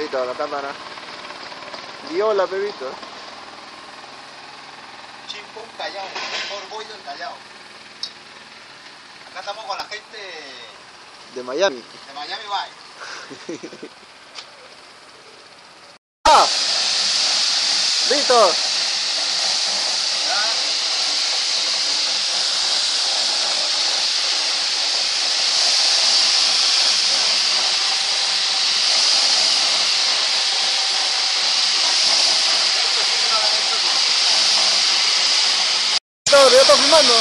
Víctor, la cámara. Y hola, Pepito. Chimpún Callao, mejor bollo en Callao. Acá estamos con la gente De Miami. de Miami Vice. ¡Ah! Víctor. Víctor, ya está filmando.